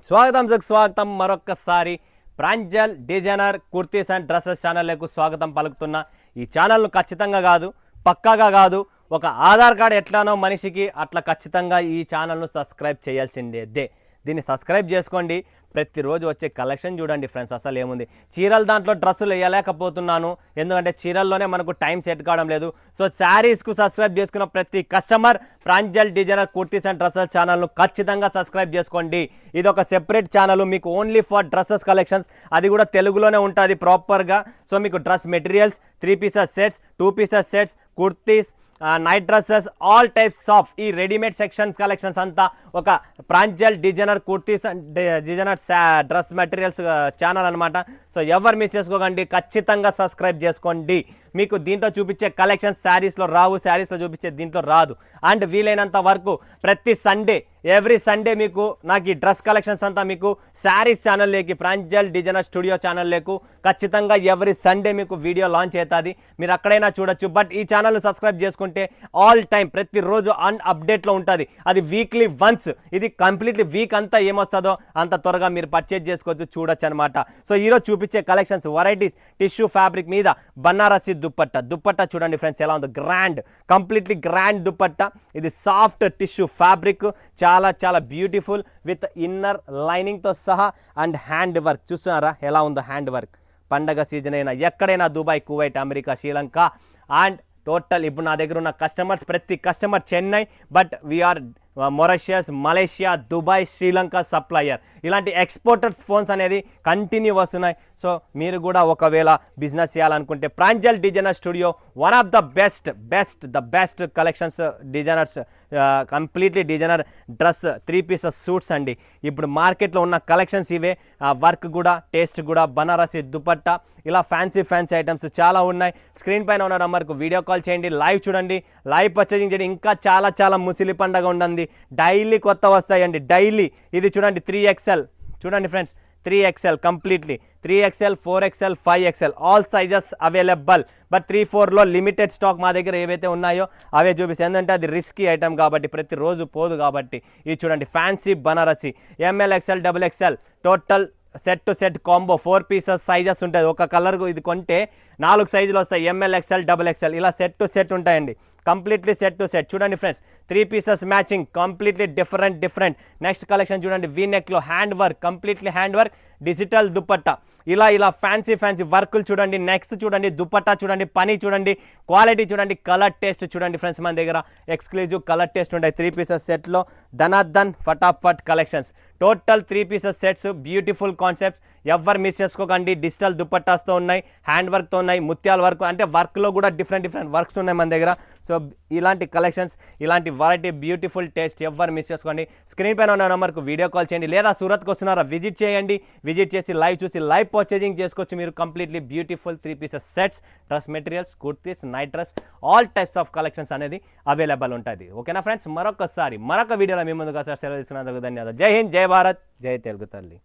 స్వాగతం మరొక్కసారి Pranjal designer kurtis and dresses ఛానల్కు స్వాగతం పలుకుతున్నా. ఈ ఛానల్ను ఖచ్చితంగా కాదు, పక్కాగా కాదు, ఒక ఆధార్ కార్డు ఎట్లానో మనిషికి అట్లా ఖచ్చితంగా ఈ ఛానల్ను సబ్స్క్రైబ్ చేయాల్సిందే. దీన్ని సబ్స్క్రైబ్ చేసుకోండి. ప్రతిరోజు వచ్చే కలెక్షన్ చూడండి ఫ్రెండ్స్. అసలు ఏముంది, చీరలు దాంట్లో డ్రెస్సులు వేయలేకపోతున్నాను, ఎందుకంటే చీరల్లోనే మనకు టైం సెట్ కావడం లేదు. సో శారీస్కు సబ్స్క్రైబ్ చేసుకున్న ప్రతి customer Pranjal designer kurtis and dresses ఛానల్ను ఖచ్చితంగా సబ్స్క్రైబ్ చేసుకోండి. ఇది ఒక సెపరేట్ ఛానల్, మీకు ఓన్లీ ఫర్ డ్రెస్సెస్ కలెక్షన్స్, అది కూడా తెలుగులోనే ఉంటుంది ప్రాపర్గా. సో మీకు dress materials, 3 pieces sets, 2 pieces sets, kurtis, night dresses, all types of ఈ రెడీమేడ్ సెక్షన్స్ కలెక్షన్స్ అంతా ఒక Pranjal designer kurtis and designer dress materials channel అనమాట. సో ఎవరు మిస్ చేసుకోకండి, ఖచ్చితంగా సబ్స్క్రైబ్ చేసుకోండి. మీకు దీంట్లో చూపించే కలెక్షన్స్ శారీస్లో రావు, శారీస్లో చూపించే దీంట్లో రాదు. అండ్ వీలైనంత వరకు ప్రతి సండే, ఎవ్రీ సండే మీకు నాకు ఈ డ్రెస్ కలెక్షన్స్ అంతా మీకు శారీస్ ఛానల్లోకి, ప్రాంజల్ డిజైనర్ స్టూడియో ఛానల్లోకి ఖచ్చితంగా ఎవ్రీ సండే మీకు వీడియో లాంచ్ అవుతుంది. మీరు అక్కడైనా చూడొచ్చు. బట్ ఈ ఛానల్ను సబ్స్క్రైబ్ చేసుకుంటే ఆల్ టైం ప్రతిరోజు అప్డేట్లో ఉంటుంది. అది వీక్లీ వన్స్. ఇది కంప్లీట్లీ వీక్ అంతా ఏమొస్తుందో అంత త్వరగా మీరు పర్చేజ్ చేసుకోవచ్చు, చూడొచ్చు అనమాట. సో ఈరోజు చూపించే కలెక్షన్స్ వెరైటీస్ టిష్యూ ఫ్యాబ్రిక్ మీద బనారసి దుప్పట్టా చూడండి ఫ్రెండ్స్, ఎలా ఉందో. Grand, completely grand dupatta. ఇది సాఫ్ట్ టిష్యూ ఫ్యాబ్రిక్, చాలా చాలా బ్యూటిఫుల్ విత్ ఇన్నర్ లైనింగ్తో సహా. అండ్ హ్యాండ్ వర్క్ చూస్తున్నారా ఎలా ఉందో హ్యాండ్ వర్క్. పండగ సీజన్ అయినా ఎక్కడైనా, Dubai, Kuwait, America, Sri Lanka and total ఇప్పుడు నా దగ్గర ఉన్న కస్టమర్స్ ప్రతి customer Chennai, but we are Mauritius, Malaysia, Dubai, Sri Lanka supplier. ఇలాంటి ఎక్స్పోర్టర్స్ ఫోన్స్ అనేది కంటిన్యూ వస్తున్నాయి. సో మీరు కూడా ఒకవేళ బిజినెస్ చేయాలనుకుంటే Pranjal designer studio one of the best collections designers, completely designer dress 3 pieces suits అండి. ఇప్పుడు మార్కెట్లో ఉన్న కలెక్షన్స్ ఇవే. వర్క్ కూడా, టేస్ట్ కూడా, బనారసి దుపట్టా, ఇలా ఫ్యాన్సీ ఐటమ్స్ చాలా ఉన్నాయి. స్క్రీన్ పైన ఉన్న నెంబర్కు వీడియో కాల్ చేయండి, లైవ్ చూడండి, లైవ్ పర్చేజింగ్ చేయండి. ఇంకా చాలా చాలా ముసిలి పండగ ఉండండి, డైలీ కొత్త వస్తాయండి, డైలీ. ఇది చూడండి 3XL చూడండి friends, 3XL completely, 3XL, 4XL, 5XL all sizes available. But 3-4లో లిమిటెడ్ స్టాక్ మా దగ్గర ఏవైతే ఉన్నాయో అవే చూపిస్తాయి, ఎందుకంటే అది రిస్కీ ఐటమ్ కాబట్టి, ప్రతిరోజు పోదు కాబట్టి. ఇది చూడండి fancy Banarasi ML, XL, XXL total set to set combo 4 pieces sizes ఉంటుంది. ఒక కలర్ ఇది కొంటే 4 సైజులు వస్తాయి, ML, XL, XXL ఇలా సెట్ టు సెట్ ఉంటాయండి. కంప్లీట్లీ సెట్ టు సెట్ చూడండి friends. 3 pieces matching, completely different. Next collection చూడండి, వీ నెక్లో hand work, completely hand work, digital dupatta, ఇలా ఫ్యాన్సీ వర్కులు చూడండి. నెక్స్ట్ చూడండి దుపట్టా చూడండి, పని చూడండి, క్వాలిటీ చూడండి, కలర్ టేస్ట్ చూడండి ఫ్రెండ్స్. మన దగ్గర ఎక్స్క్లూజివ్ కలర్ టేస్ట్ ఉంటాయి 3 పీసెస్ సెట్లో. ధనాధన్ ఫటాఫట్ collections, total 3 pieces sets, beautiful concepts. ఎవరు మిస్ చేసుకోకండి. డిజిటల్ దుపట్టాస్తో ఉన్నాయి, హ్యాండ్ వర్క్తో ఉన్నాయి, ముత్యాల వర్క్, అంటే వర్క్లో కూడా డిఫరెంట్ వర్క్స్ ఉన్నాయి మన దగ్గర. సో ఇలాంటి కలెక్షన్స్, ఇలాంటి వెరైటీ, బ్యూటిఫుల్ టేస్ట్ ఎవరు మిస్ చేసుకోండి. స్క్రీన్ పైన ఉన్న నెంబర్కు వీడియో కాల్ చేయండి, లేదా సూరత్కి వస్తున్నారా విజిట్ చేయండి. విజిట్ చేసి లైవ్ చూసి లైవ్ పర్చేజింగ్ చేసుకోవచ్చు మీరు. Completely beautiful 3 pieces sets, dress materials, kurtis, night dress, all types of collections అనేది అవైలబుల్ ఉంటుంది. ఓకేనా ఫ్రెండ్స్, మరొక వీడియోలో మీ ముందుగా సెలవు తీసుకున్నందుకు ధన్యవాదాలు. జై హింద్, జై భారత్, జై తెలుగు తల్లి.